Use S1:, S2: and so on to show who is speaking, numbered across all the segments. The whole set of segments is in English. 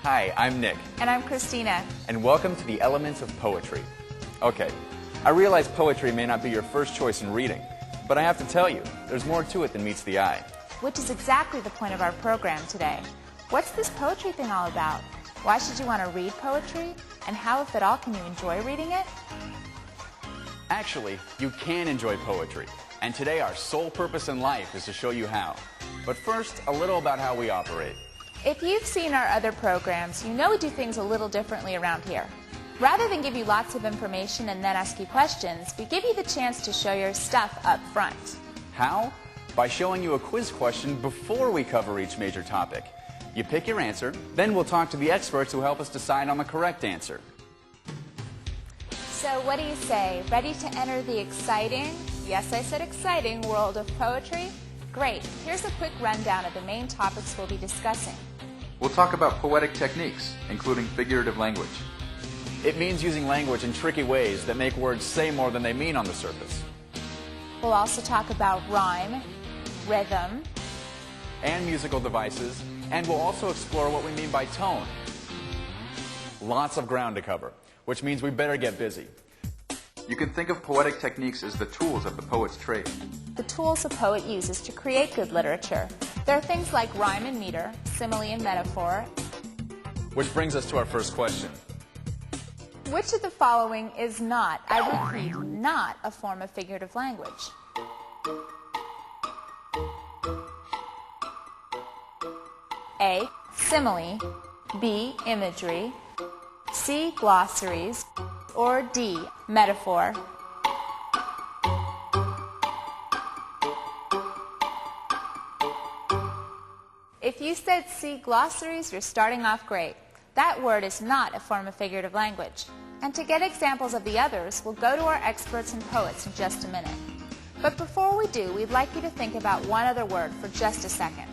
S1: Hi, I'm Nick.
S2: And I'm Christina.
S1: And welcome to the Elements of Poetry. Okay, I realize poetry may not be your first choice in reading, but I have to tell you, there's more to it than meets the eye.
S2: Which is exactly the point of our program today. What's this poetry thing all about? Why should you want to read poetry? And how, if at all, can you enjoy reading it?
S1: Actually, you can enjoy poetry. And today our sole purpose in life is to show you how. But first, a little about how we operate.
S2: If you've seen our other programs, you know we do things a little differently around here. Rather than give you lots of information and then ask you questions, we give you the chance to show your stuff up front.
S1: How? By showing you a quiz question before we cover each major topic. You pick your answer, then we'll talk to the experts who help us decide on the correct answer.
S2: So what do you say? Ready to enter the exciting, yes I said exciting, world of poetry? Great. Here's a quick rundown of the main topics we'll be discussing.
S3: We'll talk about poetic techniques, including figurative language.
S1: It means using language in tricky ways that make words say more than they mean on the surface.
S2: We'll also talk about rhyme, rhythm,
S1: and musical devices, and we'll also explore what we mean by tone. Lots of ground to cover, which means we better get busy.
S3: You can think of poetic techniques as the tools of the poet's trade.
S2: The tools a poet uses to create good literature. There are things like rhyme and meter, simile and metaphor.
S1: Which brings us to our first question.
S2: Which of the following is not, I repeat, not a form of figurative language? A. Simile, B. Imagery, C. Glossaries, or D. Metaphor. If you said C. Glossaries, you're starting off great. That word is not a form of figurative language. And to get examples of the others, we'll go to our experts and poets in just a minute. But before we do, we'd like you to think about one other word for just a second.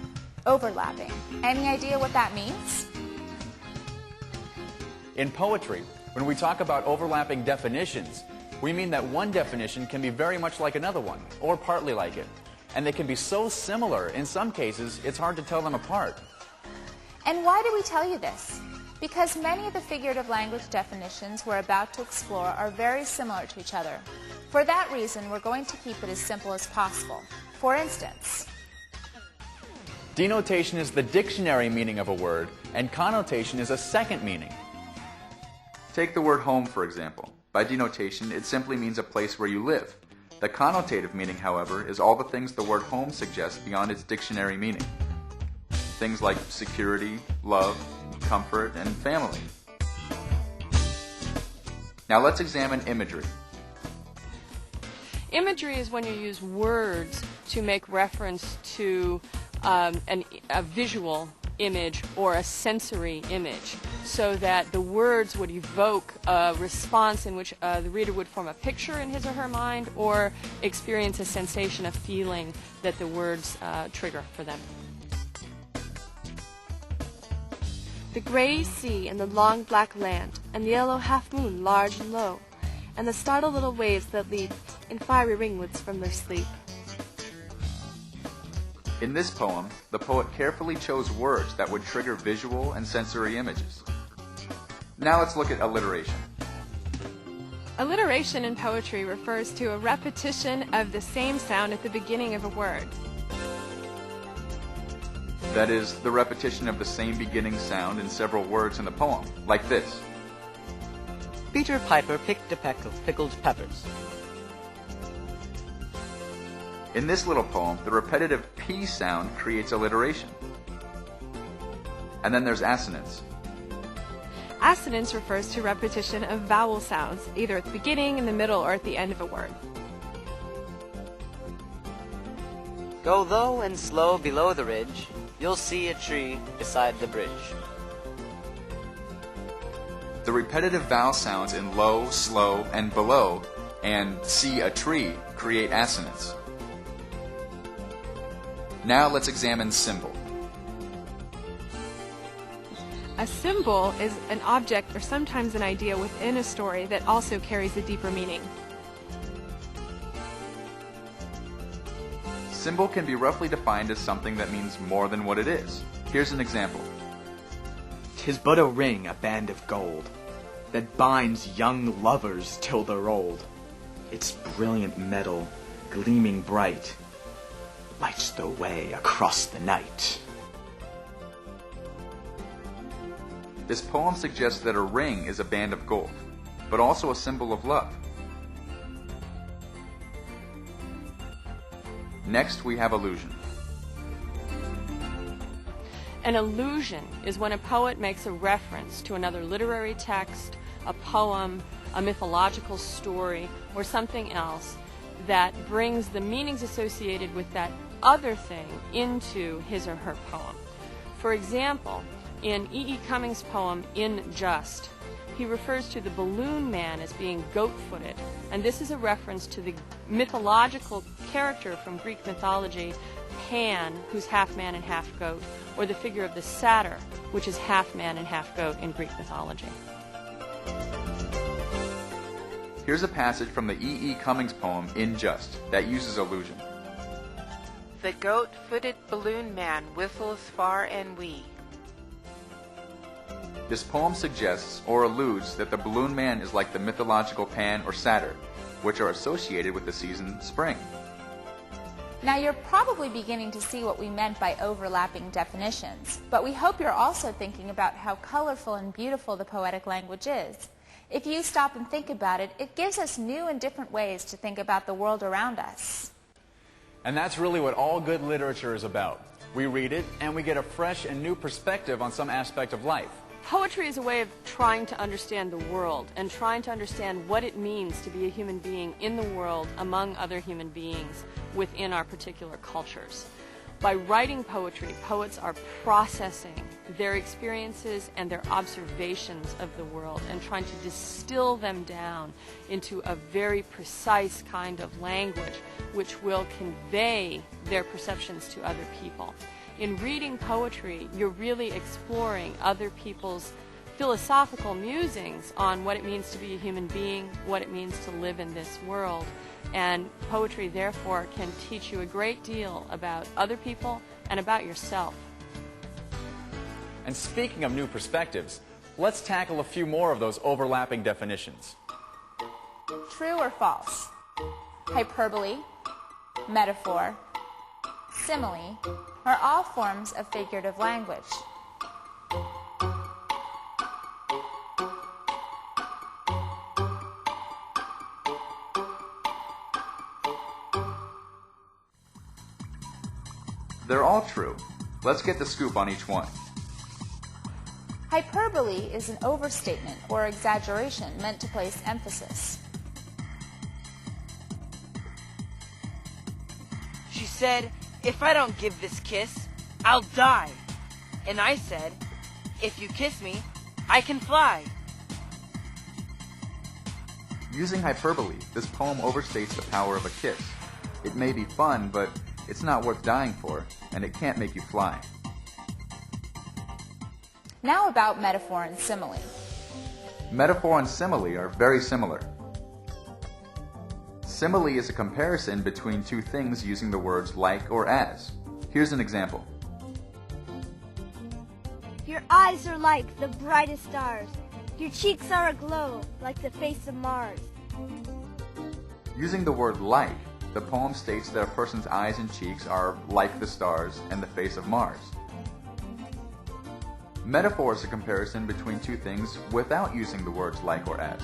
S2: Overlapping. Any idea what that means?
S1: In poetry, when we talk about overlapping definitions, we mean that one definition can be very much like another one, or partly like it. And they can be so similar, in some cases, it's hard to tell them apart.
S2: And why do we tell you this? Because many of the figurative language definitions we're about to explore are very similar to each other. For that reason, we're going to keep it as simple as possible. For instance,
S1: denotation is the dictionary meaning of a word, and connotation is a second meaning.
S3: Take the word home, for example. By denotation, it simply means a place where you live. The connotative meaning, however, is all the things the word home suggests beyond its dictionary meaning. Things like security, love, comfort, and family. Now let's examine imagery.
S4: Imagery is when you use words to make reference to a visual image or a sensory image, so that the words would evoke a response in which the reader would form a picture in his or her mind or experience a sensation, a feeling that the words trigger for them.
S5: The gray sea and the long black land, and the yellow half-moon large and low, and the startled little waves that leap in fiery ringlets from their sleep.
S3: In this poem, the poet carefully chose words that would trigger visual and sensory images. Now let's look at alliteration.
S5: Alliteration in poetry refers to a repetition of the same sound at the beginning of a word.
S3: That is, the repetition of the same beginning sound in several words in the poem, like this.
S6: Peter Piper picked a peck of pickled peppers.
S3: In this little poem, the repetitive P sound creates alliteration. And then there's assonance.
S5: Assonance refers to repetition of vowel sounds, either at the beginning, in the middle, or at the end of a word.
S6: Go low and slow below the ridge, you'll see a tree beside the bridge.
S3: The repetitive vowel sounds in low, slow, and below, and see a tree create assonance. Now let's examine symbol.
S5: A symbol is an object or sometimes an idea within a story that also carries a deeper meaning.
S3: Symbol can be roughly defined as something that means more than what it is. Here's an example.
S7: 'tis but a ring, a band of gold, that binds young lovers till they're old. Its brilliant metal, gleaming bright, lights the way across the night.
S3: This poem suggests that a ring is a band of gold, but also a symbol of love. Next, we have allusion.
S4: An allusion is when a poet makes a reference to another literary text, a poem, a mythological story, or something else that brings the meanings associated with that other thing into his or her poem. For example, in E.E. Cummings' poem, In Just, he refers to the balloon man as being goat-footed, and this is a reference to the mythological character from Greek mythology, Pan, who's half man and half goat, or the figure of the satyr, which is half man and half goat in Greek mythology.
S3: Here's a passage from the E.E. Cummings poem, In Just, that uses allusion.
S8: The goat-footed balloon man whistles far and wee.
S3: This poem suggests or alludes that the balloon man is like the mythological Pan or satyr, which are associated with the season spring.
S2: Now you're probably beginning to see what we meant by overlapping definitions, but we hope you're also thinking about how colorful and beautiful the poetic language is. If you stop and think about it, it gives us new and different ways to think about the world around us.
S1: And that's really what all good literature is about. We read it and we get a fresh and new perspective on some aspect of life.
S4: Poetry is a way of trying to understand the world and trying to understand what it means to be a human being in the world among other human beings within our particular cultures. By writing poetry, poets are processing their experiences and their observations of the world and trying to distill them down into a very precise kind of language which will convey their perceptions to other people. In reading poetry, you're really exploring other people's philosophical musings on what it means to be a human being, what it means to live in this world. And poetry, therefore, can teach you a great deal about other people and about yourself.
S1: And speaking of new perspectives, let's tackle a few more of those overlapping definitions.
S2: True or false? Hyperbole, metaphor, simile are all forms of figurative language.
S3: They're all true. Let's get the scoop on each one.
S2: Hyperbole is an overstatement or exaggeration meant to place emphasis.
S8: She said, if I don't give this kiss, I'll die. And I said, if you kiss me, I can fly.
S3: Using hyperbole, this poem overstates the power of a kiss. It may be fun, but it's not worth dying for, and it can't make you fly.
S2: Now about metaphor and simile.
S3: Metaphor and simile are very similar. Simile is a comparison between two things using the words like or as. Here's an example.
S9: Your eyes are like the brightest stars. Your cheeks are aglow like the face of Mars.
S3: Using the word like, the poem states that a person's eyes and cheeks are like the stars and the face of Mars. Metaphor is a comparison between two things without using the words like or as.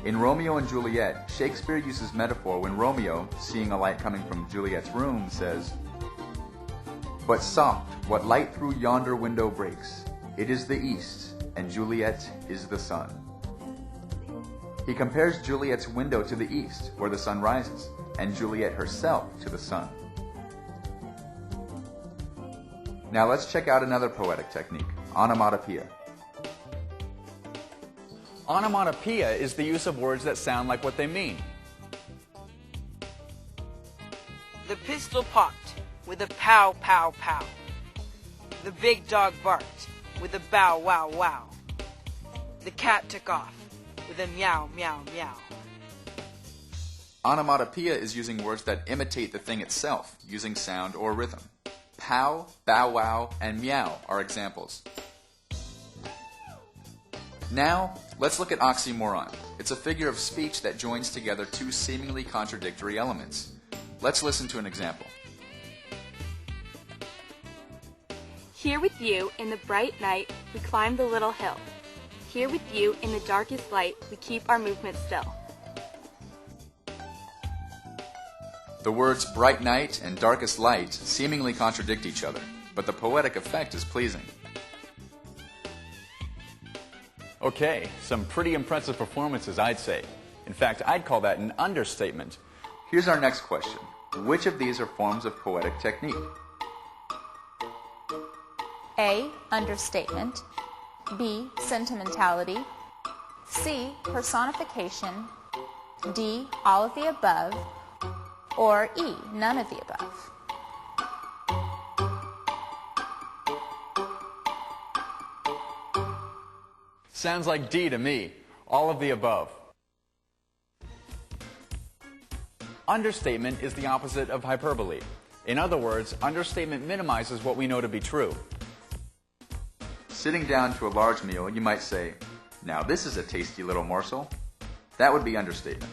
S3: In Romeo and Juliet, Shakespeare uses metaphor when Romeo, seeing a light coming from Juliet's room, says, "But soft, what light through yonder window breaks? It is the east, and Juliet is the sun." He compares Juliet's window to the east, where the sun rises, and Juliet herself to the sun. Now let's check out another poetic technique, onomatopoeia.
S1: Onomatopoeia is the use of words that sound like what they mean.
S8: The pistol popped with a pow, pow, pow. The big dog barked with a bow, wow, wow. The cat took off with a meow, meow, meow.
S3: Onomatopoeia is using words that imitate the thing itself, using sound or rhythm. Pow, bow wow, and meow are examples. Now, let's look at oxymoron. It's a figure of speech that joins together two seemingly contradictory elements. Let's listen to an example.
S5: Here with you in the bright night, we climb the little hill. Here with you in the darkest light, we keep our movement still.
S3: The words bright night and darkest light seemingly contradict each other, but the poetic effect is pleasing.
S1: Okay, some pretty impressive performances, I'd say. In fact, I'd call that an understatement.
S3: Here's our next question. Which of these are forms of poetic technique?
S2: A. Understatement. B. Sentimentality. C. Personification. D. All of the above. Or E. None of the above.
S1: Sounds like D to me. All of the above. Understatement is the opposite of hyperbole. In other words, understatement minimizes what we know to be true.
S3: Sitting down to a large meal, you might say, "Now this is a tasty little morsel." That would be understatement.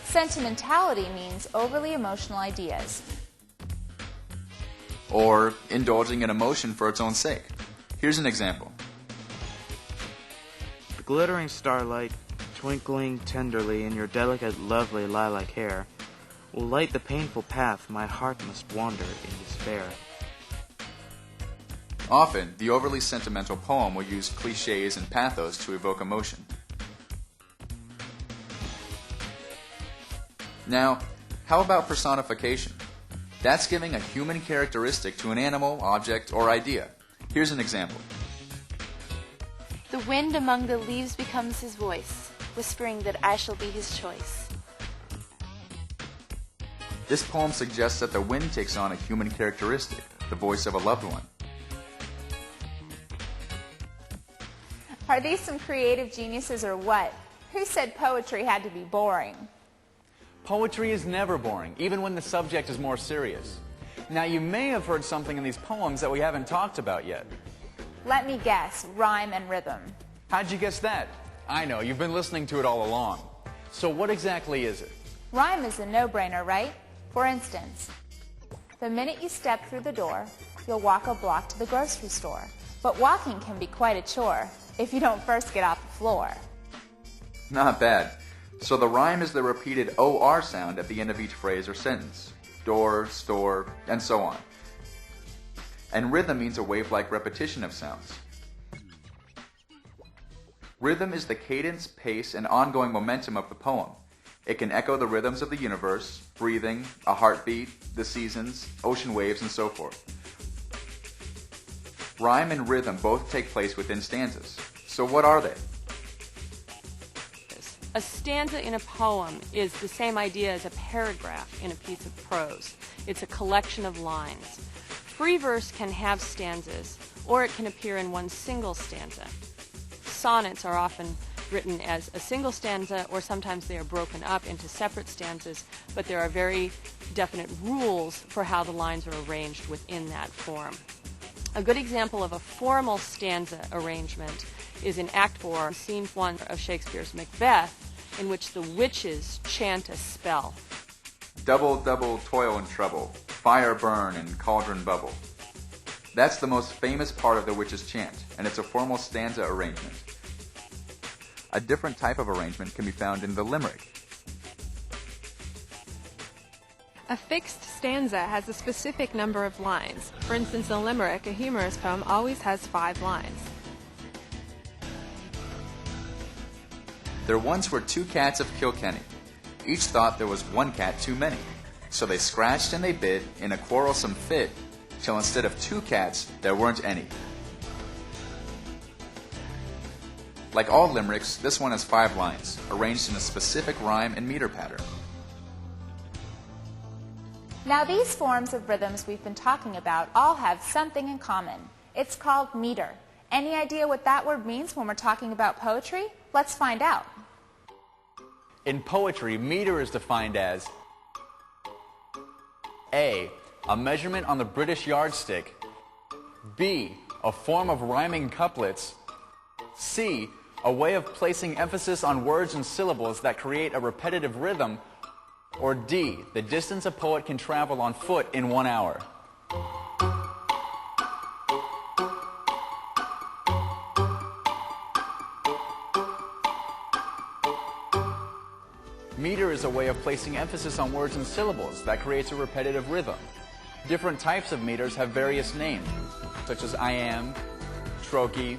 S2: Sentimentality means overly emotional ideas.
S3: Or indulging in emotion for its own sake. Here's an example.
S10: The glittering starlight, twinkling tenderly in your delicate, lovely lilac hair, will light the painful path my heart must wander in despair.
S3: Often, the overly sentimental poem will use cliches and pathos to evoke emotion. Now, how about personification? That's giving a human characteristic to an animal, object, or idea. Here's an example.
S5: The wind among the leaves becomes his voice, whispering that I shall be his choice.
S3: This poem suggests that the wind takes on a human characteristic, the voice of a loved one.
S2: Are these some creative geniuses or what? Who said poetry had to be boring?
S1: Poetry is never boring, even when the subject is more serious. Now, you may have heard something in these poems that we haven't talked about yet.
S2: Let me guess, rhyme and rhythm.
S1: How'd you guess that? I know, you've been listening to it all along. So what exactly is it?
S2: Rhyme is a no-brainer, right? For instance, the minute you step through the door, you'll walk a block to the grocery store. But walking can be quite a chore if you don't first get off the floor.
S3: Not bad. So the rhyme is the repeated OR sound at the end of each phrase or sentence. Door, store, and so on. And rhythm means a wave-like repetition of sounds. Rhythm is the cadence, pace, and ongoing momentum of the poem. It can echo the rhythms of the universe, breathing, a heartbeat, the seasons, ocean waves, and so forth. Rhyme and rhythm both take place within stanzas. So what are they?
S4: A stanza in a poem is the same idea as a paragraph in a piece of prose. It's a collection of lines. Free verse can have stanzas, or it can appear in one single stanza. Sonnets are often written as a single stanza, or sometimes they are broken up into separate stanzas, but there are very definite rules for how the lines are arranged within that form. A good example of a formal stanza arrangement is in Act 4, Scene 1 of Shakespeare's Macbeth, in which the witches chant a spell.
S3: Double, double, toil and trouble, fire burn and cauldron bubble. That's the most famous part of the witches' chant, and it's a formal stanza arrangement. A different type of arrangement can be found in the limerick.
S11: A fixed stanza has a specific number of lines. For instance, in a limerick, a humorous poem always has 5 lines.
S3: There once were 2 cats of Kilkenny. Each thought there was 1 cat too many. So they scratched and they bit in a quarrelsome fit, till instead of 2 cats, there weren't any. Like all limericks, this one has 5 lines, arranged in a specific rhyme and meter pattern.
S2: Now these forms of rhythms we've been talking about all have something in common. It's called meter. Any idea what that word means when we're talking about poetry? Let's find out.
S1: In poetry, meter is defined as A, a measurement on the British yardstick. B, a form of rhyming couplets. C, a way of placing emphasis on words and syllables that create a repetitive rhythm. Or D, the distance a poet can travel on foot in 1 hour. Meter is a way of placing emphasis on words and syllables that creates a repetitive rhythm. Different types of meters have various names, such as iamb, trochee,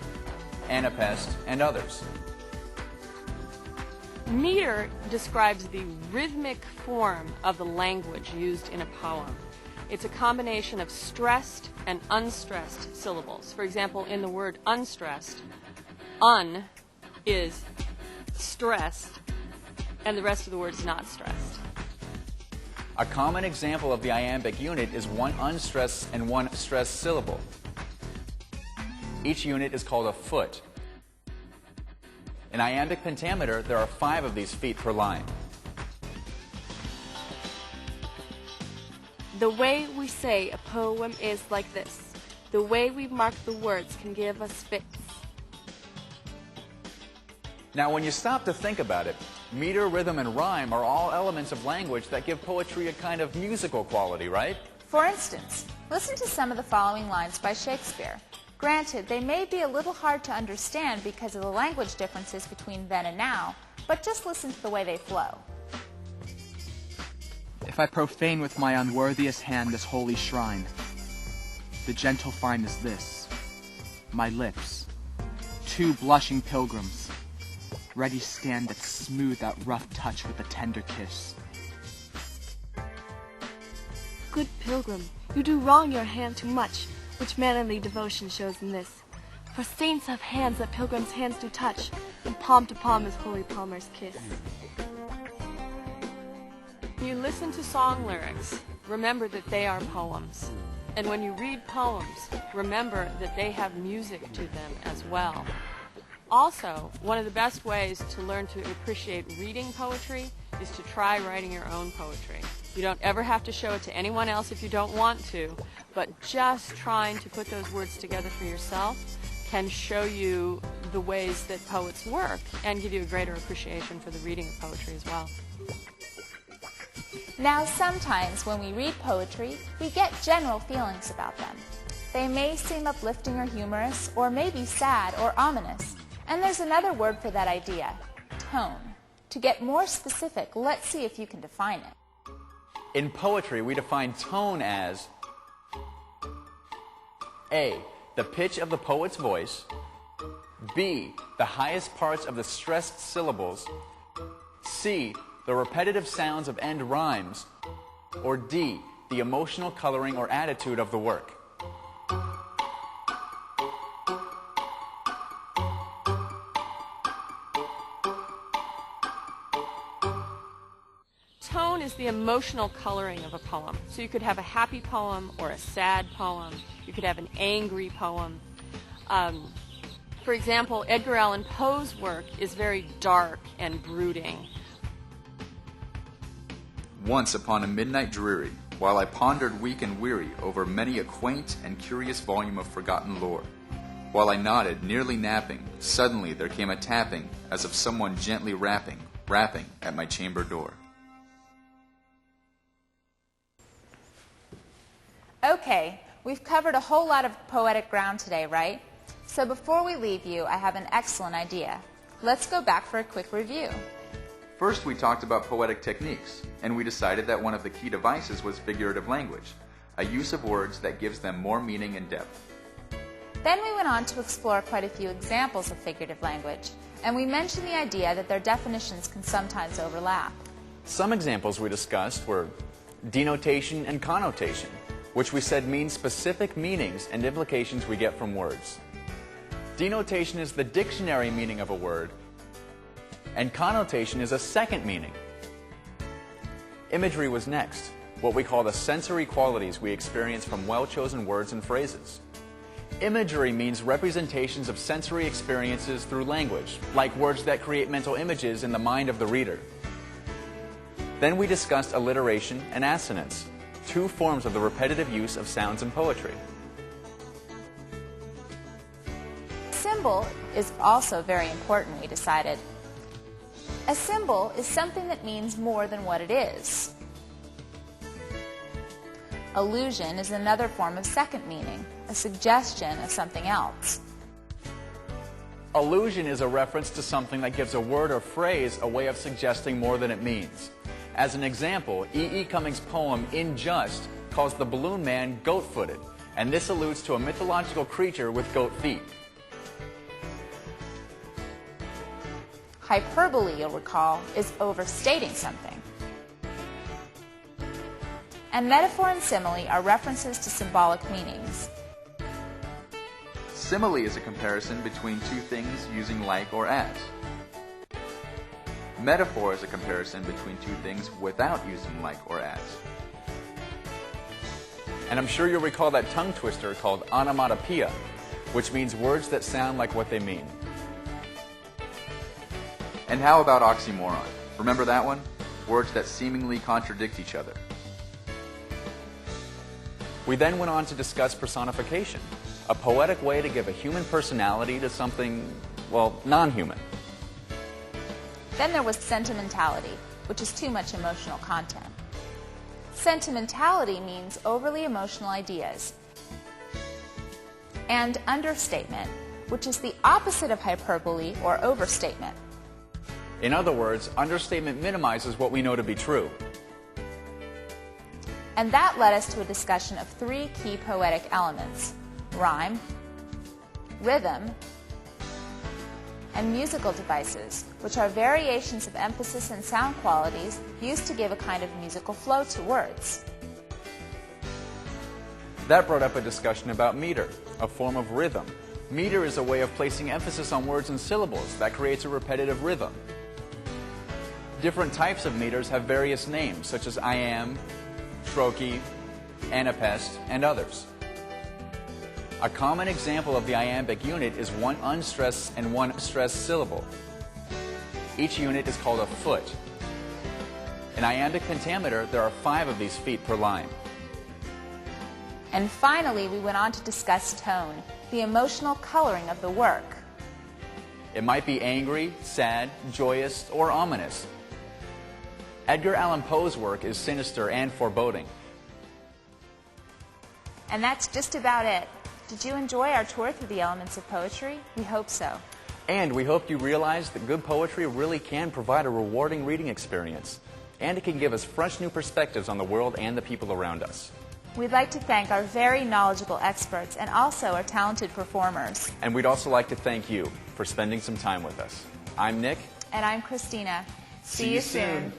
S1: anapest, and others.
S4: Meter describes the rhythmic form of the language used in a poem. It's a combination of stressed and unstressed syllables. For example, in the word unstressed, un is stressed, and the rest of the word is not stressed.
S1: A common example of the iambic unit is one unstressed and one stressed syllable. Each unit is called a foot. In iambic pentameter, there are 5 of these feet per line.
S5: The way we say a poem is like this. The way we mark the words can give us fits.
S1: Now, when you stop to think about it, meter, rhythm, and rhyme are all elements of language that give poetry a kind of musical quality, right?
S2: For instance, listen to some of the following lines by Shakespeare. Granted, they may be a little hard to understand because of the language differences between then and now, but just listen to the way they flow.
S7: If I profane with my unworthiest hand this holy shrine, the gentle find is this, my lips, 2 blushing pilgrims, ready stand that smooth that rough touch with a tender kiss.
S5: Good pilgrim, you do wrong your hand too much, which manly devotion shows in this. For saints have hands that pilgrims' hands do touch, and palm to palm is holy palmer's kiss.
S4: When you listen to song lyrics, remember that they are poems. And when you read poems, remember that they have music to them as well. Also, one of the best ways to learn to appreciate reading poetry is to try writing your own poetry. You don't ever have to show it to anyone else if you don't want to, but just trying to put those words together for yourself can show you the ways that poets work and give you a greater appreciation for the reading of poetry as well.
S2: Now, sometimes when we read poetry, we get general feelings about them. They may seem uplifting or humorous, or maybe sad or ominous. And there's another word for that idea, tone. To get more specific, let's see if you can define it.
S1: In poetry, we define tone as A, the pitch of the poet's voice. B, the highest parts of the stressed syllables. C, the repetitive sounds of end rhymes. Or D, the emotional coloring or attitude of the work.
S4: Tone is the emotional coloring of a poem. So you could have a happy poem or a sad poem. You could have an angry poem. For example, Edgar Allan Poe's work is very dark and brooding.
S3: Once upon a midnight dreary, while I pondered weak and weary over many a quaint and curious volume of forgotten lore, while I nodded, nearly napping, suddenly there came a tapping, as of someone gently rapping at my chamber door.
S2: Okay, we've covered a whole lot of poetic ground today, right? So before we leave you, I have an excellent idea. Let's go back for a quick review.
S3: First, we talked about poetic techniques, and we decided that one of the key devices was figurative language, a use of words that gives them more meaning and depth.
S2: Then we went on to explore quite a few examples of figurative language, and we mentioned the idea that their definitions can sometimes overlap.
S1: Some examples we discussed were denotation and connotation, which we said means specific meanings and implications we get from words. Denotation is the dictionary meaning of a word, and connotation is a second meaning. Imagery was next, what we call the sensory qualities we experience from well-chosen words and phrases. Imagery means representations of sensory experiences through language, like words that create mental images in the mind of the reader. Then we discussed alliteration and assonance, two forms of the repetitive use of sounds in poetry.
S2: Symbol is also very important, we decided. A symbol is something that means more than what it is. Allusion is another form of second meaning, a suggestion of something else.
S1: Allusion is a reference to something that gives a word or phrase a way of suggesting more than it means. As an example, E.E. Cummings' poem In Just calls the balloon man goat-footed, and this alludes to a mythological creature with goat feet.
S2: Hyperbole, you'll recall, is overstating something. And metaphor and simile are references to symbolic meanings.
S3: Simile is a comparison between two things using like or as. Metaphor is a comparison between two things without using like or as.
S1: And I'm sure you'll recall that tongue twister called onomatopoeia, which means words that sound like what they mean.
S3: And how about oxymoron? Remember that one? Words that seemingly contradict each other.
S1: We then went on to discuss personification, a poetic way to give a human personality to something, well, non-human.
S2: Then there was sentimentality, which is too much emotional content. Sentimentality means overly emotional ideas. And understatement, which is the opposite of hyperbole or overstatement.
S1: In other words, understatement minimizes what we know to be true.
S2: And that led us to a discussion of three key poetic elements: rhyme, rhythm, and musical devices, which are variations of emphasis and sound qualities used to give a kind of musical flow to words.
S1: That brought up a discussion about meter, a form of rhythm. Meter is a way of placing emphasis on words and syllables that creates a repetitive rhythm. Different types of meters have various names, such as iamb, trochee, anapest, and others. A common example of the iambic unit is one unstressed and one stressed syllable. Each unit is called a foot. In iambic pentameter, there are 5 of these feet per line.
S2: And finally, we went on to discuss tone, the emotional coloring of the work.
S1: It might be angry, sad, joyous, or ominous. Edgar Allan Poe's work is sinister and foreboding.
S2: And that's just about it. Did you enjoy our tour through the elements of poetry? We hope so.
S1: And we hope you realize that good poetry really can provide a rewarding reading experience. And it can give us fresh new perspectives on the world and the people around us.
S2: We'd like to thank our very knowledgeable experts and also our talented performers.
S1: And we'd also like to thank you for spending some time with us. I'm Nick.
S2: And I'm Christina. See you soon.